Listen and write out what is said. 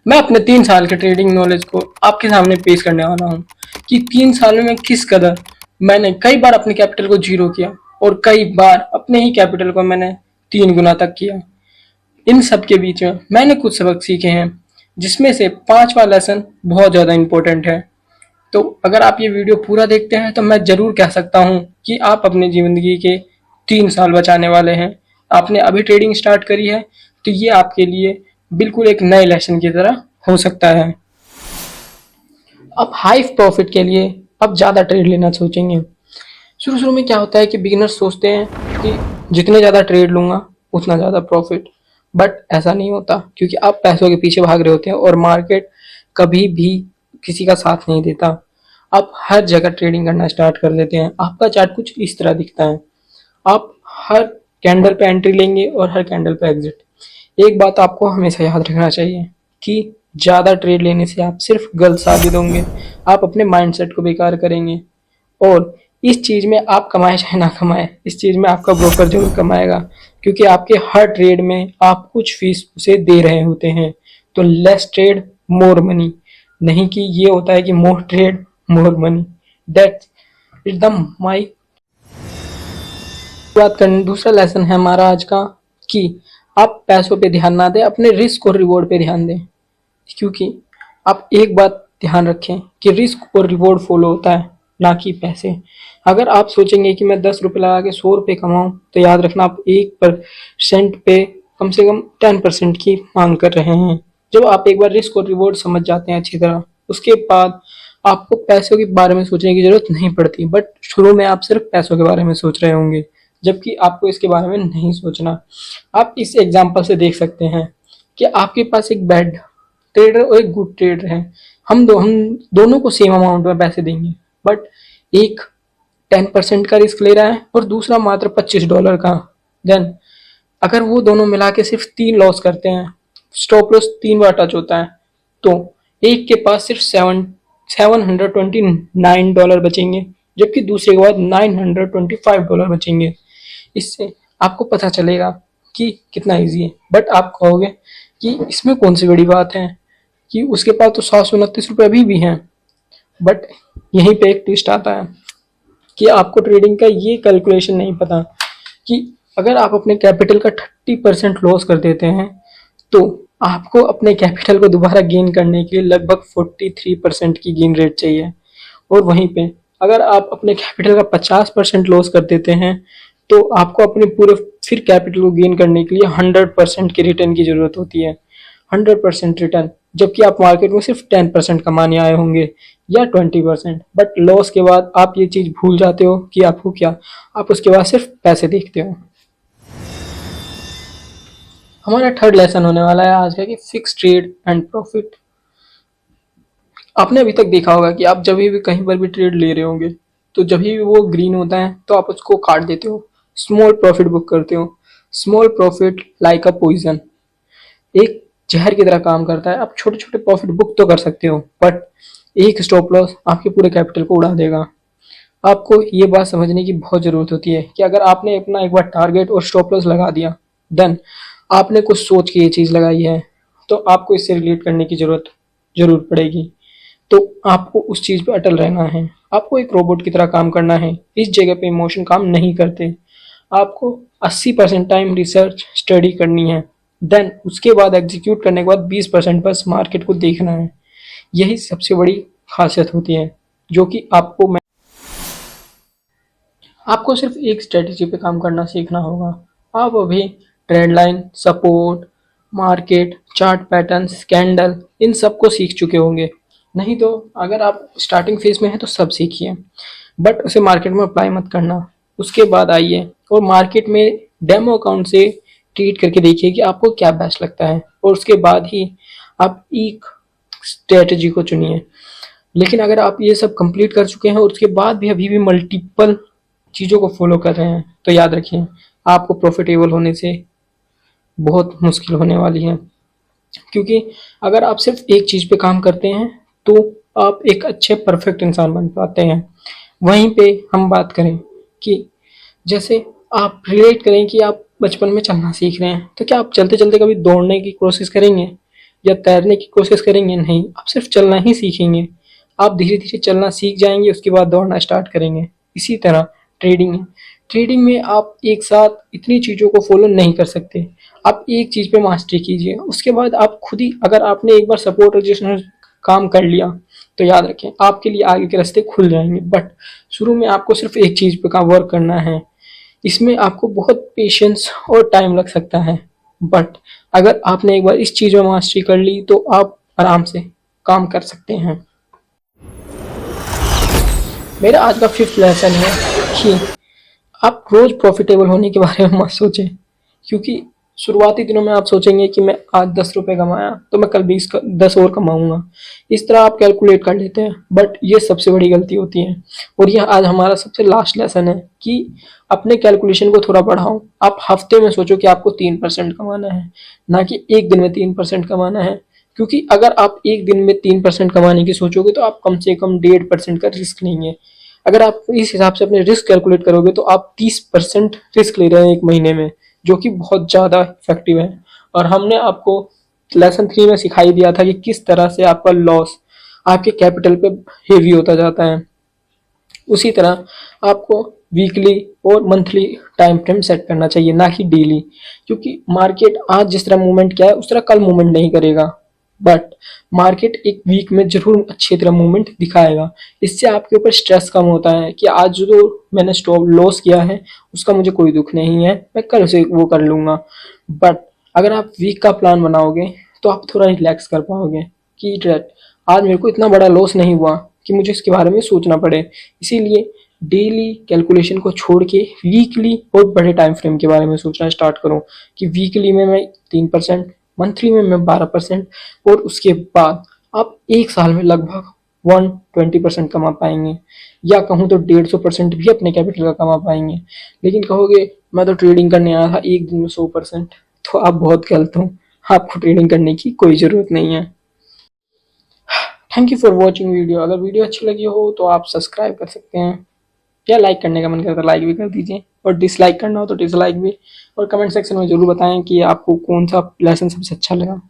मैं अपने 3 साल के ट्रेडिंग नॉलेज को आपके सामने पेश करने वाला हूँ कि 3 साल में किस कदर मैंने कई बार अपने कैपिटल को जीरो किया और कई बार अपने ही कैपिटल को मैंने 3 गुना तक किया। इन सब के बीच में मैंने कुछ सबक सीखे हैं, जिसमें से 5वां लेसन बहुत ज़्यादा इम्पोर्टेंट है। तो अगर आप ये वीडियो पूरा देखते हैं तो मैं ज़रूर कह सकता हूँ कि आप अपनी ज़िंदगी के 3 साल बचाने वाले हैं। आपने अभी ट्रेडिंग स्टार्ट करी है तो ये आपके लिए बिल्कुल एक नए लेसन की तरह हो सकता है। अब हाई प्रॉफिट के लिए अब ज़्यादा ट्रेड लेना सोचेंगे। शुरू शुरू में क्या होता है कि बिगिनर्स सोचते हैं कि जितने ज़्यादा ट्रेड लूँगा उतना ज़्यादा प्रॉफिट, बट ऐसा नहीं होता, क्योंकि आप पैसों के पीछे भाग रहे होते हैं और मार्केट कभी भी किसी का साथ नहीं देता। आप हर जगह ट्रेडिंग करना स्टार्ट कर देते हैं। आपका चार्ट कुछ इस तरह दिखता है। आप हर कैंडल पे एंट्री लेंगे और हर कैंडल पे एग्जिट। एक बात आपको हमेशा याद रखना चाहिए कि ज़्यादा ट्रेड लेने से आप सिर्फ गलत साबित होंगे, आप अपने माइंडसेट को बेकार करेंगे। और इस चीज़ में आप कमाए चाहे ना कमाए, इस चीज़ में आपका ब्रोकर जरूर कमाएगा, क्योंकि आपके हर ट्रेड में आप कुछ फीस उसे दे रहे होते हैं। तो लेस ट्रेड मोर मनी, नहीं कि ये होता है कि more trade more money. That's it द माई बात करने। दूसरा लेसन है हमारा आज का कि आप पैसों पे ध्यान ना दें, अपने रिस्क और रिवॉर्ड पे ध्यान दें। क्योंकि आप एक बात ध्यान रखें कि रिस्क और रिवॉर्ड फॉलो होता है, ना कि पैसे। अगर आप सोचेंगे कि मैं 10 रुपये लगा के 100 रुपये कमाऊं, तो याद रखना आप 1% पे कम से कम 10% की मांग कर रहे हैं। जब आप एक बार रिस्क और रिवॉर्ड समझ जाते हैं अच्छी तरह, उसके बाद आपको पैसों के बारे में सोचने की जरूरत नहीं पड़ती। बट शुरू में आप सिर्फ पैसों के बारे में सोच रहे होंगे, जबकि आपको इसके बारे में नहीं सोचना। आप इस एग्जाम्पल से देख सकते हैं कि आपके पास एक बैड ट्रेडर और एक गुड ट्रेडर है। हम दोनों को सेम अमाउंट में पैसे देंगे, बट एक 10% का रिस्क ले रहा है और दूसरा मात्र $25 का। देन अगर वो दोनों मिला के सिर्फ 3 लॉस करते हैं, स्टॉप लॉस 3 बार टच होता है, तो एक के पास सिर्फ $729 बचेंगे, जबकि दूसरे के बाद $925 बचेंगे। इससे आपको पता चलेगा कि कितना इजी है। बट आप कहोगे कि इसमें कौन सी बड़ी बात है कि उसके पास तो 729 रुपये अभी भी हैं। बट यहीं पे एक ट्विस्ट आता है कि आपको ट्रेडिंग का ये कैलकुलेशन नहीं पता कि अगर आप अपने कैपिटल का 30% लॉस कर देते हैं, तो आपको अपने कैपिटल को दोबारा गेन करने के लिए लगभग 43% की गेन रेट चाहिए। और वहीं पे अगर आप अपने कैपिटल का 50% लॉस कर देते हैं, तो आपको अपने पूरे फिर कैपिटल को गेन करने के लिए 100% के रिटर्न की जरूरत होती है। 100% रिटर्न, जबकि आप मार्केट में सिर्फ 10% कमाने आए होंगे या 20%। बट लॉस के बाद आप ये चीज़ भूल जाते हो कि आपको क्या, आप उसके बाद सिर्फ पैसे देखते हो। हमारा थर्ड लेसन होने वाला है आज का कि फिक्स ट्रेड एंड प्रॉफिट। आपने अभी तक देखा होगा कि आप जब भी कहीं पर भी ट्रेड ले रहे होंगे, तो जब भी वो ग्रीन होता है तो आप उसको काट देते हो, स्मॉल प्रॉफिट बुक करते हो। Small profit like a poison, एक जहर की तरह काम करता है। आप छोटे छोटे प्रॉफिट बुक तो कर सकते हो, बट एक स्टॉप लॉस आपके पूरे कैपिटल को उड़ा देगा। आपको ये बात समझने की बहुत ज़रूरत होती है कि अगर आपने अपना एक बार टारगेट और स्टॉप लॉस लगा दिया, देन आपने कुछ सोच के ये चीज़ लगाई है, तो आपको इससे रिलेट करने की ज़रूर पड़ेगी। तो आपको उस चीज़ पे अटल रहना है। आपको एक रोबोट की तरह काम करना है। इस जगह पे इमोशन काम नहीं करते। आपको 80% टाइम रिसर्च स्टडी करनी है, देन उसके बाद एग्जीक्यूट करने के बाद 20% बस मार्केट को देखना है। यही सबसे बड़ी खासियत होती है, जो कि आपको सिर्फ एक स्ट्रेटेजी पे काम करना सीखना होगा। आप अभी trend line, support, market, chart patterns, candle, इन सब को सीख चुके होंगे। नहीं तो अगर आप स्टार्टिंग फेज में हैं तो सब सीखिए, बट उसे मार्केट में अप्लाई मत करना। उसके बाद आइए और मार्केट में डेमो अकाउंट से ट्रीट करके देखिए कि आपको क्या बेस्ट लगता है, और उसके बाद ही आप एक स्ट्रेटजी को चुनिए। लेकिन अगर आप ये सब कंप्लीट कर चुके हैं और उसके बाद भी अभी भी मल्टीपल चीज़ों को फॉलो कर रहे हैं, तो याद रखिए आपको प्रॉफिटेबल होने से बहुत मुश्किल होने वाली है। क्योंकि अगर आप सिर्फ एक चीज़ पे काम करते हैं तो आप एक अच्छे परफेक्ट इंसान बन पाते हैं। वहीं पे हम बात करें कि जैसे आप रिलेट करें कि आप बचपन में चलना सीख रहे हैं, तो क्या आप चलते चलते कभी दौड़ने की कोशिश करेंगे? या तैरने की कोशिश करेंगे, नहीं, आप सिर्फ चलना ही सीखेंगे। आप धीरे धीरे चलना सीख जाएंगे, उसके बाद दौड़ना स्टार्ट करेंगे। इसी तरह ट्रेडिंग है। ट्रेडिंग में आप एक साथ इतनी चीज़ों को फॉलो नहीं कर सकते। आप एक चीज़ पे मास्टरी कीजिए, उसके बाद आप खुद ही, अगर आपने एक बार सपोर्ट रजिस्टर काम कर लिया तो याद रखें आपके लिए आगे के रास्ते खुल जाएंगे। बट शुरू में आपको सिर्फ एक चीज़ पे का वर्क करना है। इसमें आपको बहुत पेशेंस और टाइम लग सकता है, बट अगर आपने एक बार इस चीज़ में मास्टरी कर ली तो आप आराम से काम कर सकते हैं। मेरा आज का 5th लेसन है कि आप रोज प्रॉफिटेबल होने के बारे में मत सोचें, क्योंकि शुरुआती दिनों में आप सोचेंगे कि मैं आज 10 रुपए कमाया तो मैं कल 10 और कमाऊंगा। इस तरह आप कैलकुलेट कर लेते हैं, बट ये सबसे बड़ी गलती होती है। और यह आज हमारा सबसे लास्ट लेसन है कि अपने कैलकुलेशन को थोड़ा बढ़ाओ। आप हफ्ते में सोचो कि आपको 3% कमाना है, ना कि एक दिन में 3% कमाना है। क्योंकि अगर आप एक दिन में 3% कमाने की सोचोगे तो आप कम से कम 1.5% का रिस्क लेंगे। अगर आप इस हिसाब से अपने रिस्क कैलकुलेट करोगे तो आप 30% रिस्क ले रहे हैं एक महीने में, जो कि बहुत ज़्यादा इफेक्टिव है। और हमने आपको लेसन 3 में सिखाई दिया था कि किस तरह से आपका लॉस आपके कैपिटल पे हेवी होता जाता है। उसी तरह आपको वीकली और मंथली टाइम फ्रेम सेट करना चाहिए, ना कि डेली। क्योंकि मार्केट आज जिस तरह मूवमेंट किया है उस तरह कल मूवमेंट नहीं करेगा, बट मार्केट एक वीक में जरूर अच्छी तरह मूवमेंट दिखाएगा। इससे आपके ऊपर स्ट्रेस कम होता है कि आज जो मैंने स्टॉप लॉस किया है उसका मुझे कोई दुख नहीं है, मैं कल से वो कर लूंगा। बट अगर आप वीक का प्लान बनाओगे तो आप थोड़ा रिलैक्स कर पाओगे कि आज मेरे को इतना बड़ा लॉस नहीं हुआ कि मुझे इसके बारे में सोचना पड़े। इसीलिए डेली कैलकुलेशन को छोड़ के वीकली और बड़े टाइम फ्रेम के बारे में सोचना स्टार्ट करो कि वीकली में मैं 3%, मंथली में मैं 12%, और उसके बाद आप एक साल में लगभग 120% कमा पाएंगे, या कहूँ तो 150% भी अपने कैपिटल का कमा पाएंगे। लेकिन कहोगे मैं तो ट्रेडिंग करने आया था एक दिन में 100%, तो आप बहुत गलत हो। आपको ट्रेडिंग करने की कोई ज़रूरत नहीं है। Thank you for watching video. अगर वीडियो अच्छी लगी हो तो आप सब्सक्राइब कर सकते हैं, या लाइक करने का मन करता है लाइक भी कर दीजिए, और डिसलाइक करना हो तो डिसलाइक भी। और कमेंट सेक्शन में ज़रूर बताएं कि आपको कौन सा लेसन सबसे अच्छा लगा।